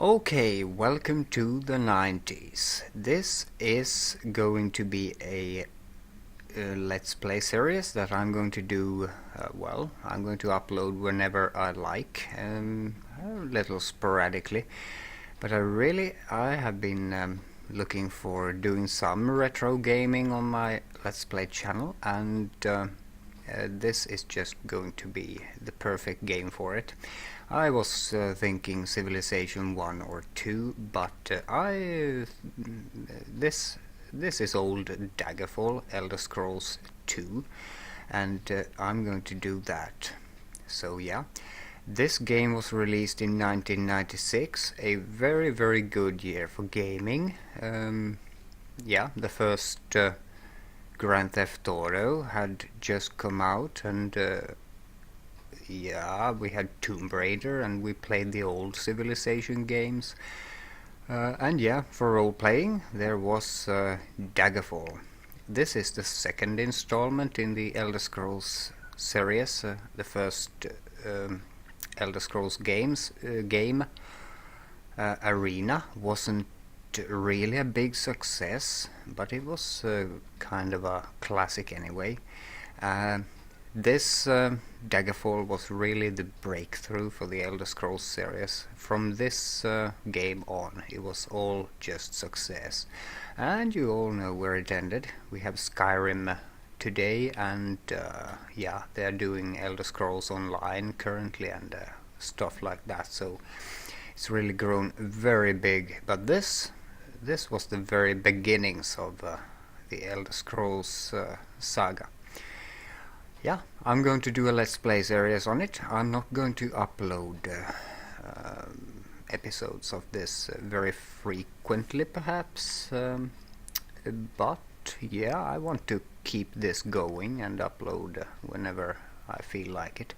Okay, welcome to the 90s. This is going to be a Let's Play series that I'm going to do, I'm going to upload whenever I like, a little sporadically. But I have been looking for doing some retro gaming on my Let's Play channel, and this is just going to be the perfect game for it. I was thinking Civilization 1 or 2, but this is old Daggerfall, Elder Scrolls 2, and I'm going to do that. So yeah, this game was released in 1996, a very very good year for gaming. Yeah, the first Grand Theft Auto had just come out, and yeah, we had Tomb Raider, and we played the old Civilization games. And yeah, for role-playing, there was Daggerfall. This is the second installment in the Elder Scrolls series. The first Elder Scrolls game, Arena, wasn't really a big success, but it was kind of a classic anyway. This Daggerfall was really the breakthrough for the Elder Scrolls series. From this game on, it was all just success. And you all know where it ended. We have Skyrim today, and yeah, they're doing Elder Scrolls Online currently and stuff like that. So it's really grown very big. But this was the very beginnings of the Elder Scrolls saga. Yeah, I'm going to do a Let's Play series on it. I'm not going to upload episodes of this very frequently, perhaps, but yeah, I want to keep this going and upload whenever I feel like it.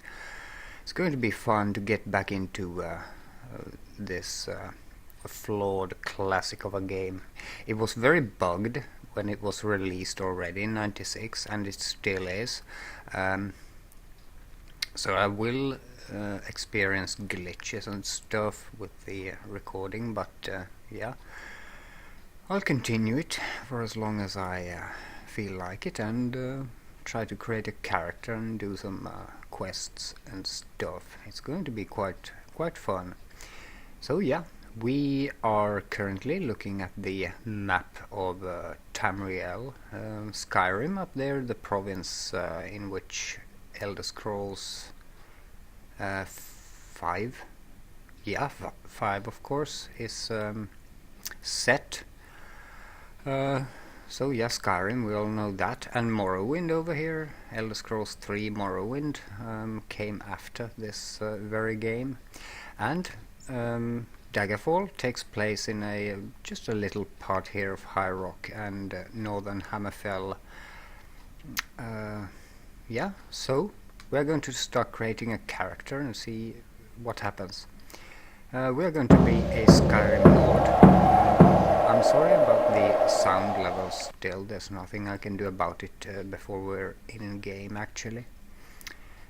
It's going to be fun to get back into this flawed classic of a game. It was very bugged when it was released already in 96, and it still is. So I will experience glitches and stuff with the recording, but yeah, I'll continue it for as long as I feel like it, and try to create a character and do some quests and stuff. It's going to be quite fun. So yeah, we are currently looking at the map of Tamriel, Skyrim up there, the province in which Elder Scrolls 5, yeah, 5 of course, is set. So yeah, Skyrim, we all know that, and Morrowind over here, Elder Scrolls 3 Morrowind, came after this very game, and Daggerfall takes place in just a little part here of High Rock and northern Hammerfell. Yeah, so we're going to start creating a character and see what happens. We're going to be a Skyrim lord. I'm sorry about the sound level still. There's nothing I can do about it before we're in game actually.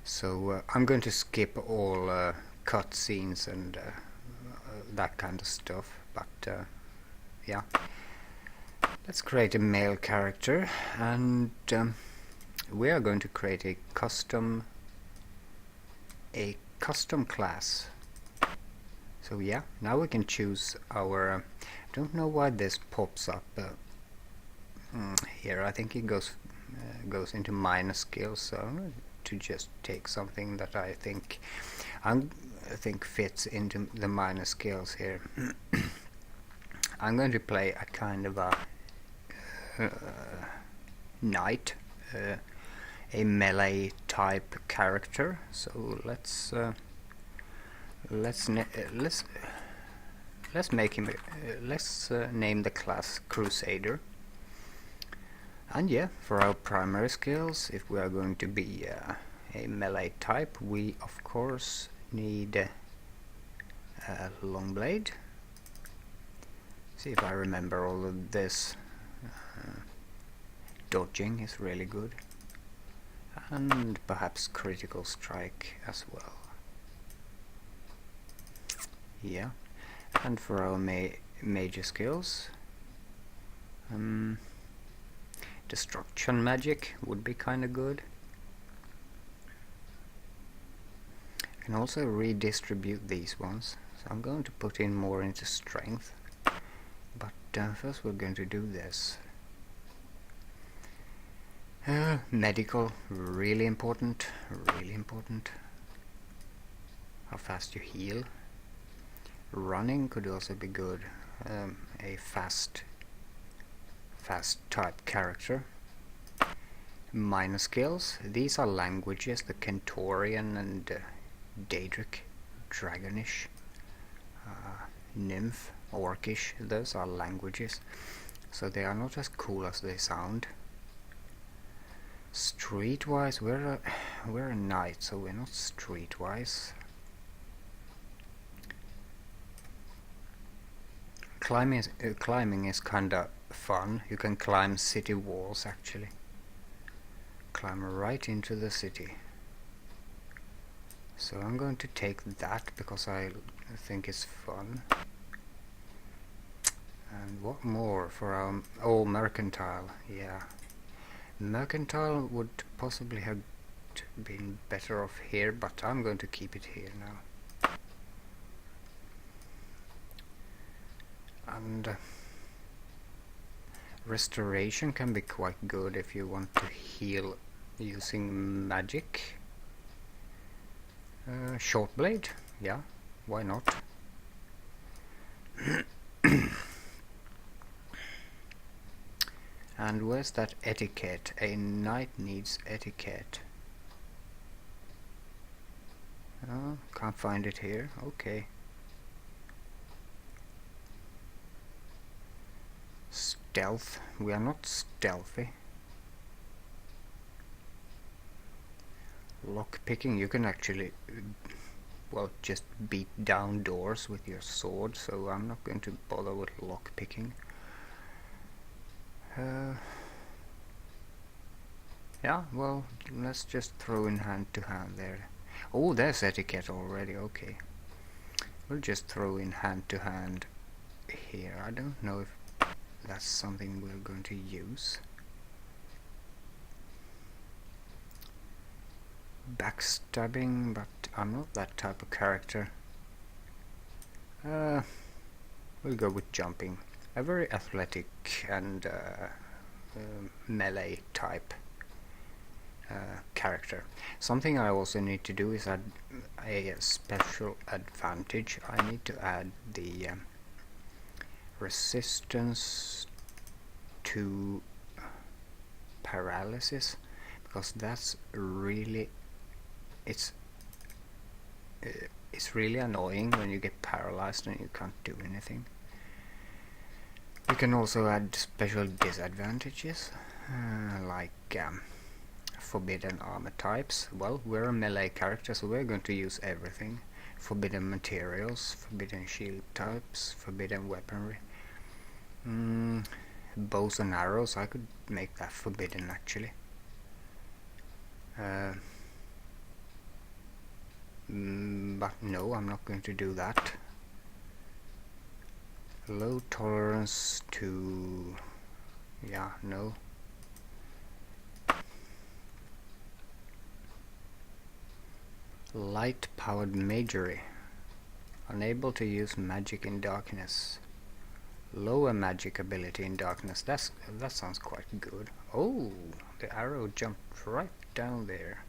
So I'm going to skip all cutscenes and that kind of stuff, but yeah, let's create a male character, and we are going to create a custom class. So yeah, now we can choose our I don't know why this pops up here. I think it goes into minor skills, so I'm going to just take something that I think fits into the minor skills here. I'm going to play a kind of a knight, a melee type character. So let's make him. Let's name the class Crusader. And yeah, for our primary skills, if we are going to be a melee type, we of course need a long blade. See if I remember all of this. Dodging is really good, and perhaps critical strike as well. Yeah, And for our major skills, destruction magic would be kinda good. I can also redistribute these ones, so I'm going to put in more into strength, but first we're going to do this. Medical, really important, really important. How fast you heal. Running could also be good, a fast type character. Minor skills, these are languages, the Kentorian and Daedric, Dragonish, Nymph, Orcish, those are languages, so they are not as cool as they sound. Streetwise, we're a knight, so we're not streetwise. Climbing is kinda fun. You can climb city walls actually. Climb right into the city. So I'm going to take that because I think it's fun. And what more for our... oh, mercantile, yeah. Mercantile would possibly have been better off here, but I'm going to keep it here now. And restoration can be quite good if you want to heal using magic. Short blade, yeah, why not? And where's that etiquette? A knight needs etiquette. Oh, can't find it here. Okay. Stealth. We are not stealthy. Lock picking. You can actually, well, just beat down doors with your sword. So I'm not going to bother with lock picking. Yeah, well, let's just throw in hand to hand there. Oh, there's etiquette already, okay. We'll just throw in hand to hand here. I don't know if that's something we're going to use. Backstabbing, but I'm not that type of character. We'll go with jumping. A very athletic and melee type character. Something I also need to do is add a special advantage. I need to add the resistance to paralysis, because that's really it's really annoying when you get paralyzed and you can't do anything. You can also add special disadvantages, like forbidden armor types. Well, we're a melee character, so we're going to use everything. Forbidden materials, forbidden shield types, forbidden weaponry. Bows and arrows, I could make that forbidden actually. But no, I'm not going to do that. Low tolerance to... yeah, no. Light powered magery. Unable to use magic in darkness. Lower magic ability in darkness. That sounds quite good. Oh, the arrow jumped right down there.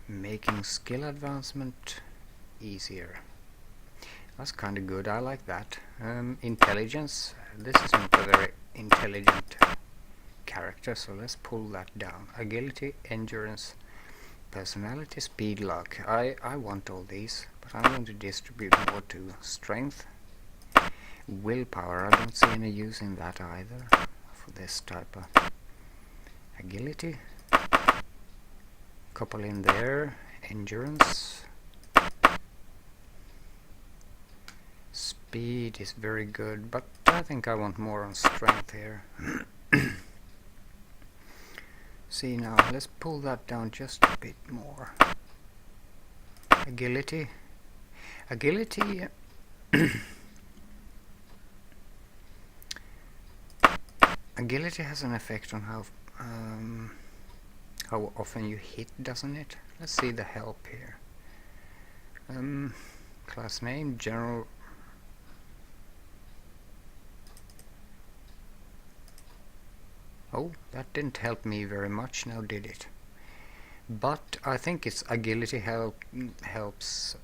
Making skill advancement easier. That's kind of good. I like that. Intelligence. This is not a very intelligent character, so let's pull that down. Agility, endurance, personality, speed, luck. I want all these, but I'm going to distribute more to strength. Willpower. I don't see any use in that either for this type of agility. Couple in there. Endurance. Speed is very good, but I think I want more on strength here. See now, let's pull that down just a bit more. Agility. Agility, Agility has an effect on how often you hit, doesn't it? Let's see the help here. Class name, general. Oh, that didn't help me very much now, did it? But I think its agility helps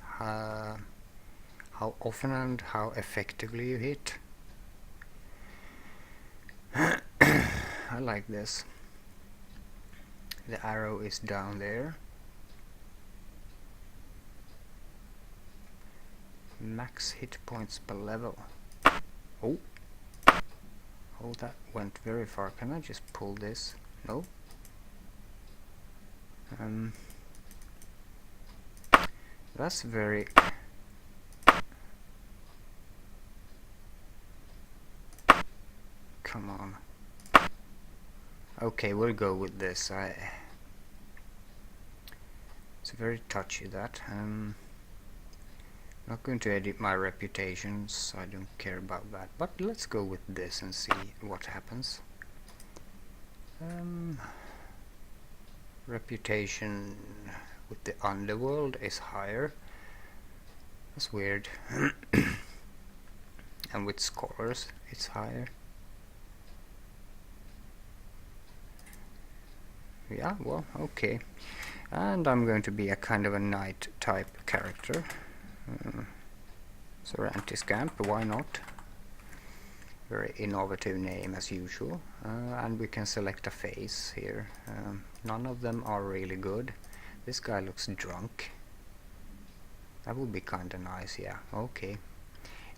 how often and how effectively you hit. I like this. The arrow is down there. Max hit points per level. Oh, that went very far. Can I just pull this? No. That's very. Come on. Okay, we'll go with this. It's very touchy, that. Not going to edit my reputations, I don't care about that. But let's go with this and see what happens. Reputation with the underworld is higher. That's weird. And with scholars it's higher. Yeah, well, okay. And I'm going to be a kind of a knight type character. So Antiscamp, why not? Very innovative name as usual. And we can select a face here. None of them are really good. This guy looks drunk. That would be kinda nice, yeah, okay.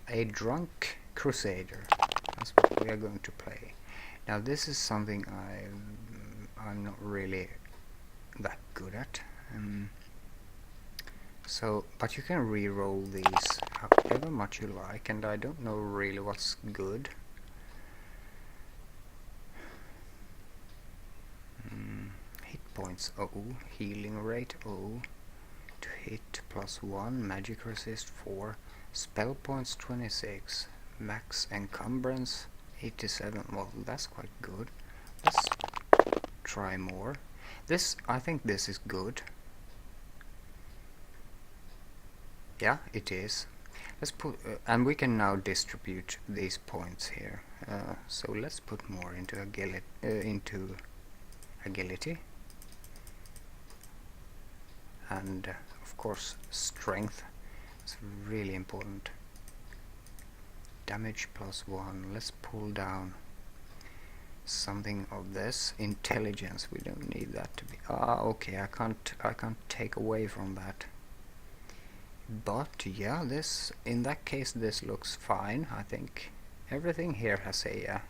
A drunk crusader. That's what we are going to play. Now this is something I'm not really that good at. But you can re-roll these however much you like, and I don't know really what's good. Hit points O, healing rate O, to hit +1, magic resist 4, spell points 26, max encumbrance 87. Well, that's quite good. Let's try more. I think this is good. Yeah, it is. Let's put and we can now distribute these points here. So let's put more into agility, and of course strength is really important. Damage +1. Let's pull down something of this. Intelligence, we don't need that to be. Okay, I can't take away from that. But yeah, in that case this looks fine. I think everything here has a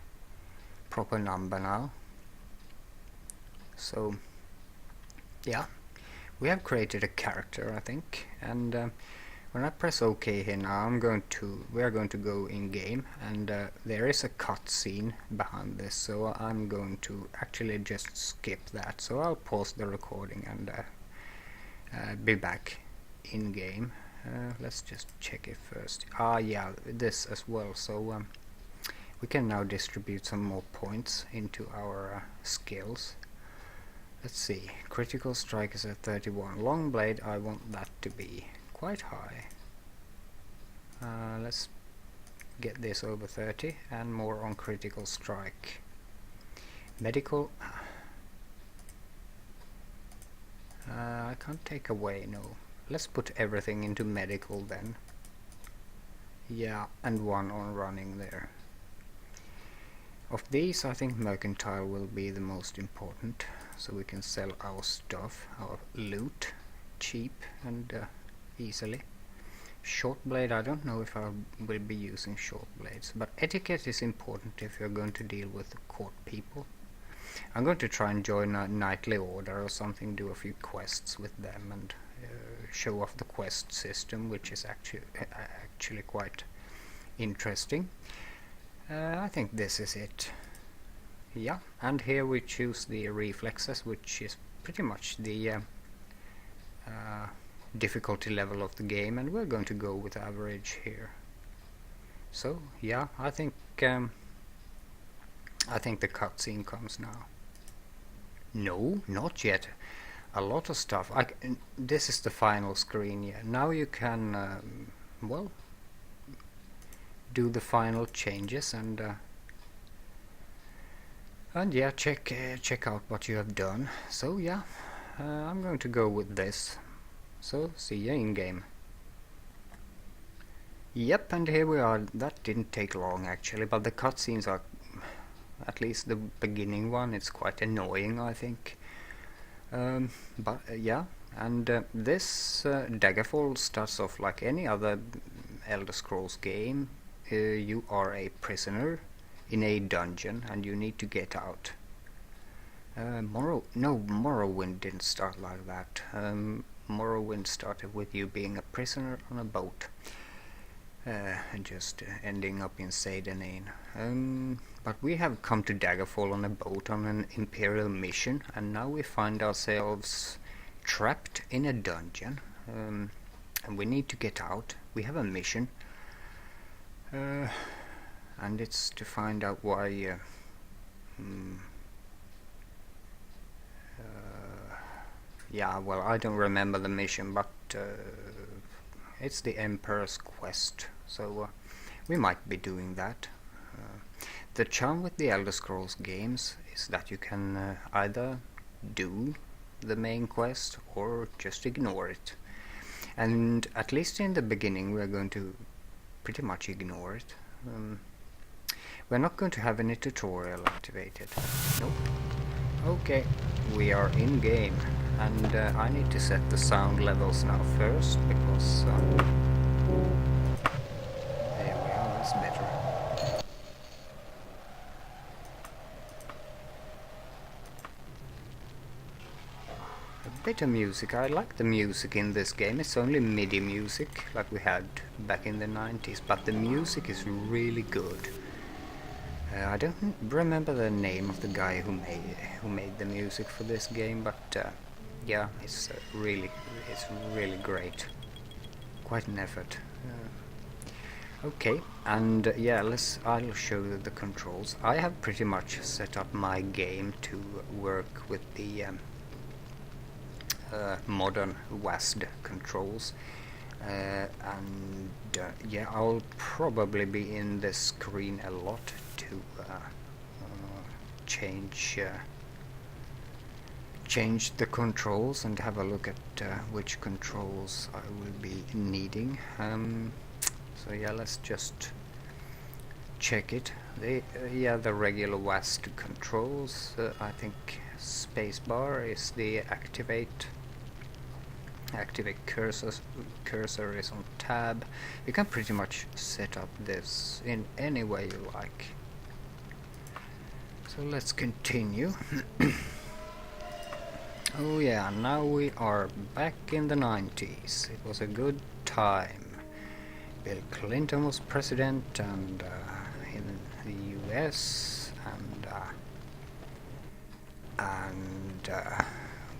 proper number now. So yeah, we have created a character, I think, and when I press OK here now, we are going to go in game, and there is a cutscene behind this, so I'm going to actually just skip that. So I'll pause the recording and be back in game. Let's just check it first. Yeah, this as well. So we can now distribute some more points into our skills. Let's see. Critical strike is at 31. Long blade, I want that to be quite high. Let's get this over 30 and more on critical strike. Medical. I can't take away, no. Let's put everything into medical then. Yeah, and one on running there. Of these, I think mercantile will be the most important, so we can sell our stuff, our loot, cheap and easily. Short blade, I don't know if I will be using short blades, but etiquette is important if you're going to deal with the court people. I'm going to try and join a knightly order or something, do a few quests with them, and show off the quest system, which is actually quite interesting. I think this is it. Yeah, and here we choose the reflexes, which is pretty much the difficulty level of the game, and we're going to go with average here. So yeah, I think the cutscene comes now. No, not yet. A lot of stuff. This is the final screen. Yeah, now you can well, do the final changes and yeah, check out what you have done. So yeah, I'm going to go with this. So see you in game. Yep, and here we are. That didn't take long actually, but the cutscenes are, at least the beginning one, it's quite annoying, I think. But yeah, and this Daggerfall starts off like any other Elder Scrolls game. You are a prisoner in a dungeon and you need to get out. Morrowind didn't start like that. Morrowind started with you being a prisoner on a boat and just ending up in Seydenine. But we have come to Daggerfall on a boat on an Imperial mission, and now we find ourselves trapped in a dungeon, and we need to get out. We have a mission, and it's to find out why yeah, well, I don't remember the mission, but it's the Emperor's quest, so we might be doing that. The charm with the Elder Scrolls games is that you can either do the main quest or just ignore it. And at least in the beginning we're going to pretty much ignore it. We're not going to have any tutorial activated. Nope. Okay, we are in game, and I need to set the sound levels now first, because there we are, that's better. A bit of music. I like the music in this game. It's only MIDI music like we had back in the 90s, but the music is really good. I don't remember the name of the guy who made the music for this game, but yeah, it's really great. Quite an effort. Okay, and yeah, I'll show you the controls. I have pretty much set up my game to work with the modern WASD controls. And yeah, I'll probably be in this screen a lot to change the controls and have a look at which controls I will be needing. So yeah, let's just check it. Yeah, the regular WASD controls. I think spacebar is the activate cursor is on tab. You can pretty much set up this in any way you like. So let's continue. Oh yeah, now we are back in the 90s. It was a good time. Bill Clinton was president, and in the US, and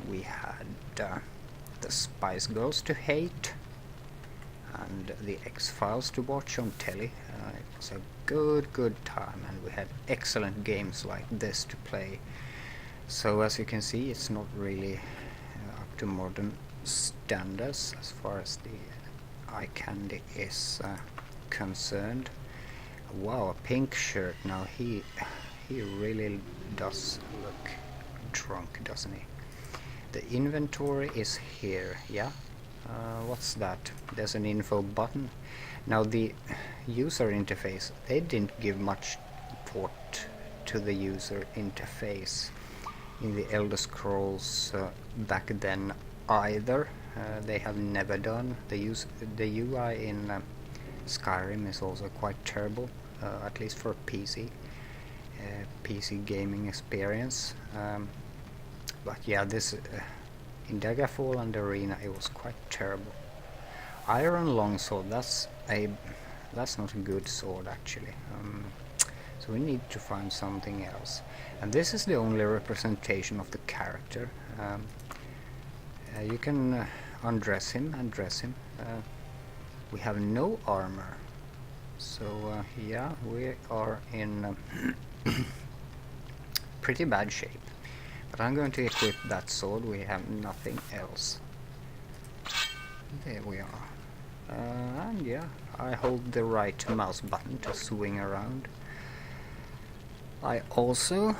we had the Spice Girls to hate and the X-Files to watch on telly. It was a good time, and we had excellent games like this to play. So as you can see, it's not really up to modern standards as far as the eye candy is concerned. Wow, a pink shirt. Now he really does look drunk, doesn't he? The inventory is here. Yeah, what's that? There's an info button. Now the user interface, they didn't give much thought to the user interface in the Elder Scrolls back then either. They have never done. The UI in Skyrim is also quite terrible, at least for PC gaming experience. But yeah, this in Daggerfall and Arena it was quite terrible. Iron longsword, that's not a good sword actually. So we need to find something else. And this is the only representation of the character. You can undress him and dress him. We have no armor, so yeah, we are in pretty bad shape. But I'm going to equip that sword. We have nothing else. There we are. And yeah, I hold the right mouse button to swing around. I also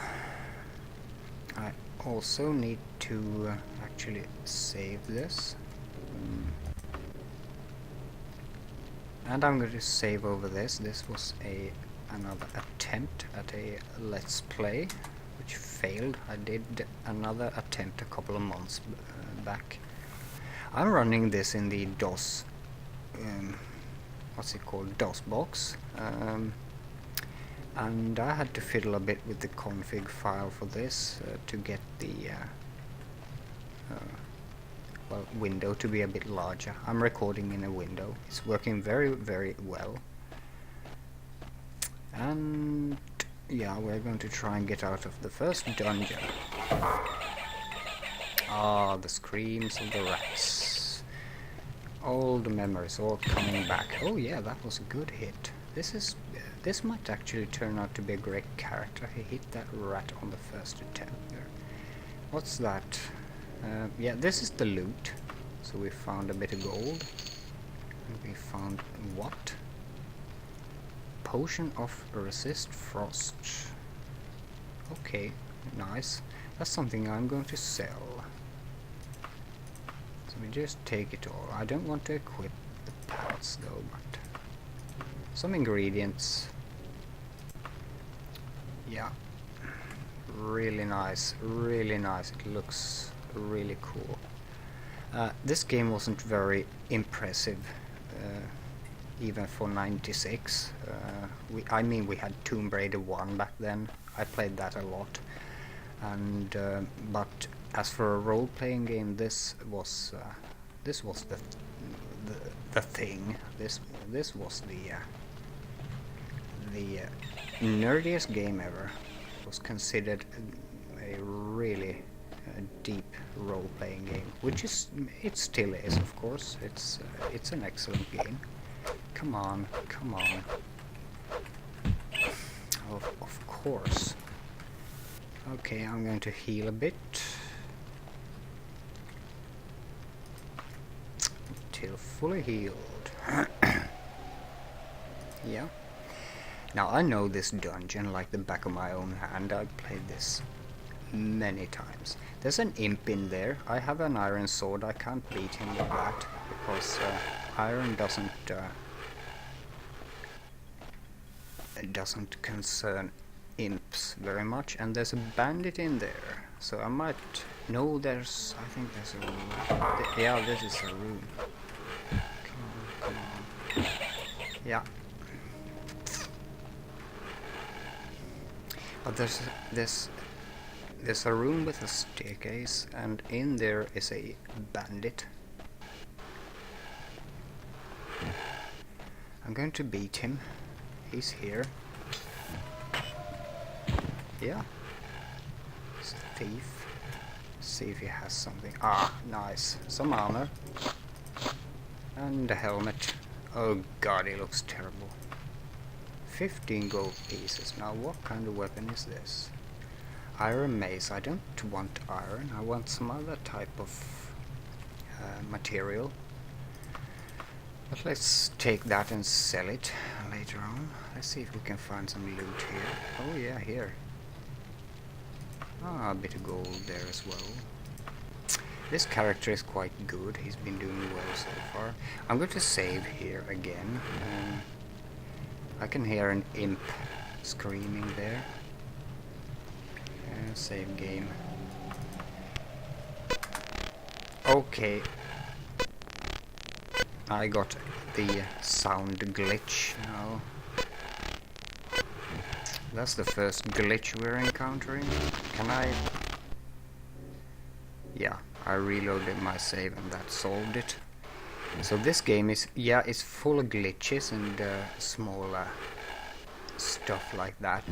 need to actually save this. And I'm going to save over this. This was another attempt at a let's play, which failed. I did another attempt a couple of months back. I'm running this in the DOS, what's it called, DOS box, and I had to fiddle a bit with the config file for this to get the window to be a bit larger. I'm recording in a window. It's working very, very well. And yeah, we're going to try and get out of the first dungeon. Ah, the screams of the rats. All the memories all coming back. Oh yeah, that was a good hit. This might actually turn out to be a great character. He hit that rat on the first attempt there. What's that? Yeah, this is the loot. So we found a bit of gold. And we found what? Potion of resist frost. Okay, nice. That's something I'm going to sell. So we just take it all. I don't want to equip the pants though, but some ingredients. Yeah. Really nice, really nice. It looks really cool. This game wasn't very impressive, even for 96. I mean, we had Tomb Raider 1 back then. I played that a lot, and but as for a role-playing game, this was the thing. This was the nerdiest game ever. It was considered a really deep role-playing game, which it still is, of course. It's an excellent game. Come on, come on. Of course. Okay, I'm going to heal a bit until fully healed. Yeah. Now I know this dungeon like the back of my own hand. I've played this many times. There's an imp in there. I have an iron sword. I can't beat him with that because iron doesn't concern imps very much. And there's a bandit in there, so I might. No, I think there's a room. Yeah, this is a room. Come on. Yeah. But there's a room with a staircase, and in there is a bandit. I'm going to beat him. He's here. Yeah. He's a thief. See if he has something. Ah, nice. Some armor. And a helmet. Oh god, he looks terrible. 15 gold pieces. Now what kind of weapon is this? Iron mace. I don't want iron. I want some other type of material. But let's take that and sell it later on. Let's see if we can find some loot here. Oh yeah, here. Ah, a bit of gold there as well. This character is quite good. He's been doing well so far. I'm going to save here again. I can hear an imp screaming there. Save game. Okay. I got the sound glitch now. That's the first glitch we're encountering. Can I... Yeah, I reloaded my save and that solved it. So this game is, yeah, it's full of glitches and small stuff like that,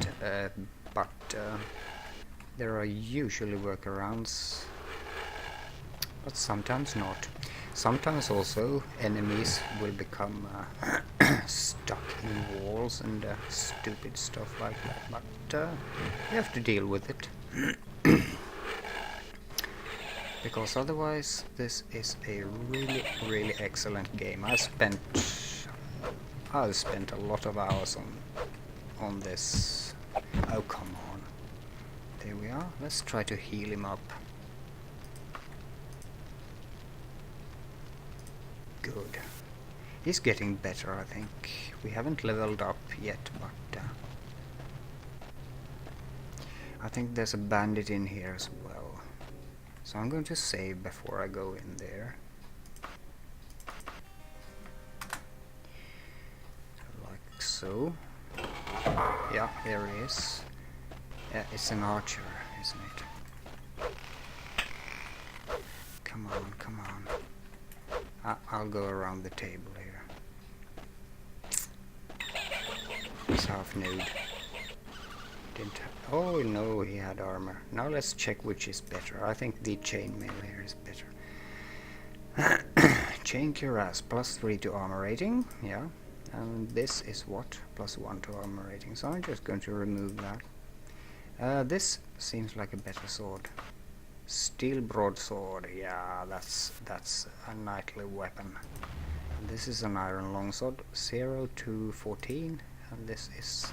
but there are usually workarounds, but sometimes not. Sometimes also enemies will become stuck in walls and stupid stuff like that, but you have to deal with it. Because otherwise this is a really excellent game. I've spent a lot of hours on this. Oh, come on. There we are. Let's try to heal him up. Good. He's getting better, I think. We haven't leveled up yet, but I think there's a bandit in here as well. So I'm going to save before I go in there. Like so. Yeah, here he is. Yeah, it's an archer, isn't it? Come on, come on. I'll go around the table here. He's half nude. Oh no, he had armor. Now let's check which is better. I think the chainmail here is better. Chain cuirass, +3 to armor rating. Yeah. And this is what? +1 to armor rating. So I'm just going to remove that. This seems like a better sword. Steel broadsword. Yeah, that's a knightly weapon. And this is an iron longsword. 0 to 14. And this is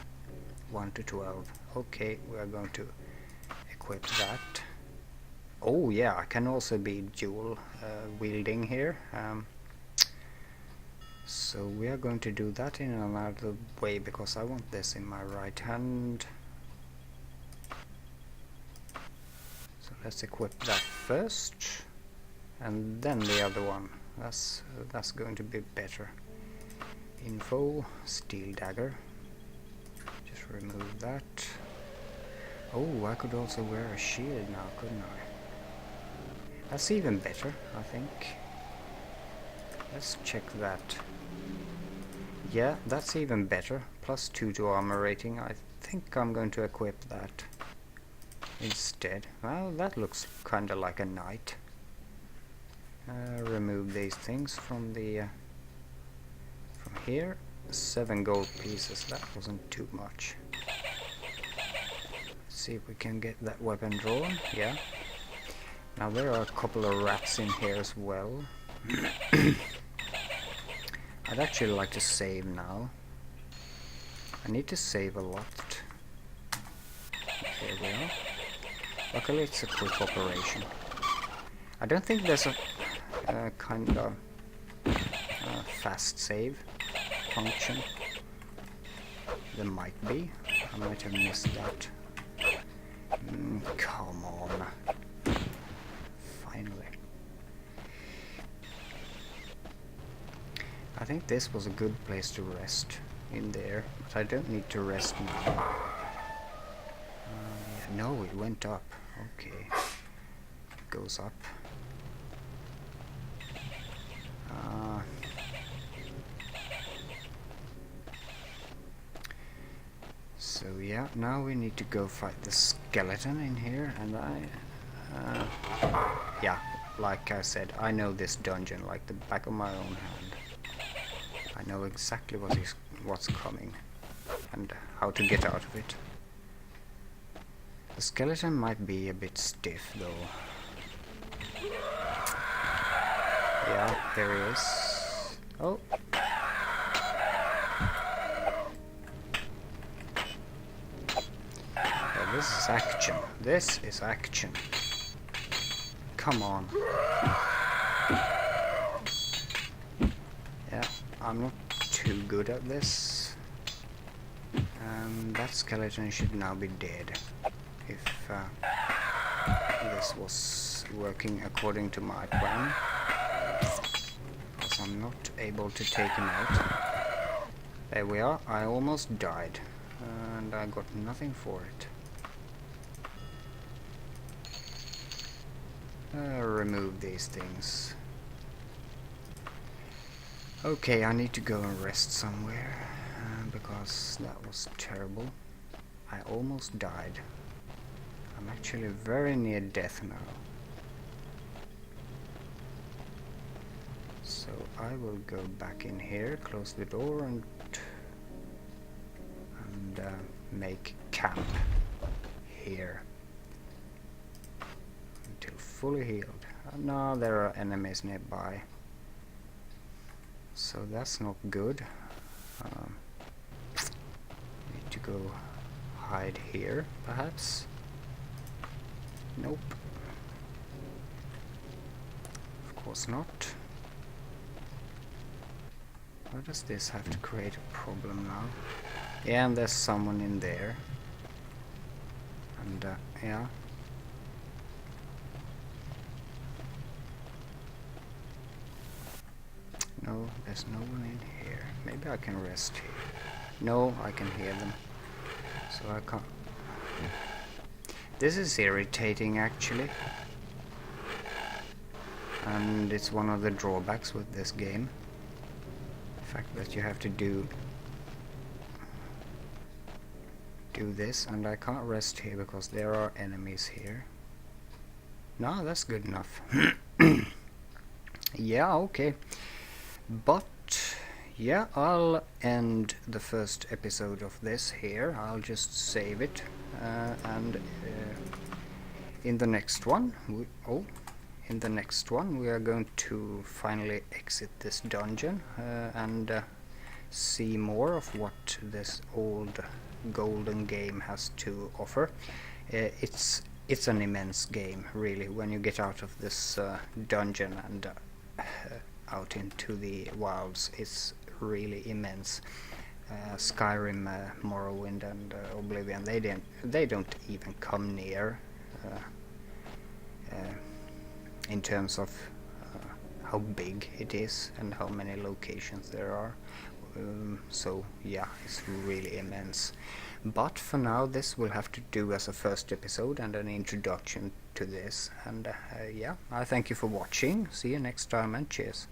1 to 12. Okay, we are going to equip that. Oh yeah, I can also be dual wielding here. So we are going to do that in another way because I want this in my right hand. So let's equip that first, and then the other one. That's going to be better. Info, steel dagger. Just remove that. Oh, I could also wear a shield now, couldn't I? That's even better, I think. Let's check that. Yeah, that's even better. +2 to armor rating. I think I'm going to equip that instead. Well, that looks kinda like a knight. Remove these things from the from here. 7 gold pieces. That wasn't too much. Let's see if we can get that weapon drawn. Yeah. Now there are a couple of rats in here as well. I'd actually like to save now. I need to save a lot. There we are. Luckily it's a quick operation. I don't think there's a kind of fast save function. There might be. I might have missed that. Come on. Finally. I think this was a good place to rest in there, but I don't need to rest now. Yeah, no, it went up. Okay. It goes up. So yeah, now we need to go fight the skeleton in here, and yeah, like I said, I know this dungeon like the back of my own hand. I know exactly what's coming and how to get out of it. The skeleton might be a bit stiff though. Yeah, there he is. Oh. Yeah, this is action. This is action. Come on. Yeah, I'm not too good at this. That skeleton should now be dead. If this was working according to my plan. Because I'm not able to take him out. There we are. I almost died. And I got nothing for it. Remove these things. Okay, I need to go and rest somewhere. Because that was terrible. I almost died. I'm actually very near death now. I will go back in here, close the door, and make camp here until fully healed. No, there are enemies nearby, so that's not good. Need to go hide here, perhaps. Nope. Of course not. Why does this have to create a problem now? Yeah, and there's someone in there. And, yeah. No, there's no one in here. Maybe I can rest here. No, I can hear them. So I can't... This is irritating, actually. And it's one of the drawbacks with this game. The fact that you have to do this, and I can't rest here because there are enemies here. No, that's good enough. Yeah, okay. But yeah, I'll end the first episode of this here. I'll just save it, and in the next one we are going to finally exit this dungeon and see more of what this old golden game has to offer. It's an immense game, really. When you get out of this dungeon and out into the wilds, it's really immense. Skyrim, Morrowind, and Oblivion, they don't even come near in terms of how big it is and how many locations there are. So yeah, it's really immense. But for now, this will have to do as a first episode and an introduction to this. And yeah, I thank you for watching. See you next time, and cheers.